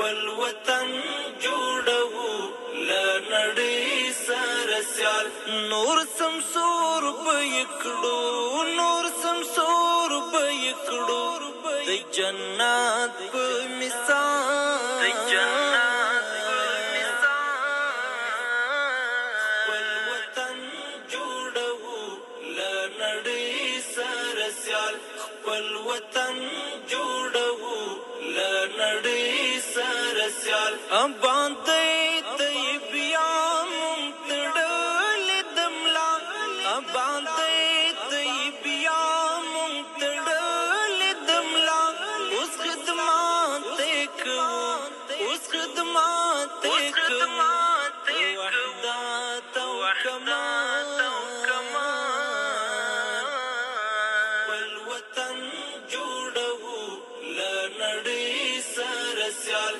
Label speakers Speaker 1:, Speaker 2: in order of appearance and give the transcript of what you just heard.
Speaker 1: خپل وطن جوړو لا نړۍ سره سیال نور سمسور به یکړو نور سمسور به یکړو د جنت په مثال د جنت په مثال خپل وطن جوړو لا نړۍ سره سیال خپل وطن جوړو لا نړۍ سره سیال باندې طيب یا ممتړل دملا باندې طيب یا ممتړل دملا اوس خدمات کو اوس خدمات کو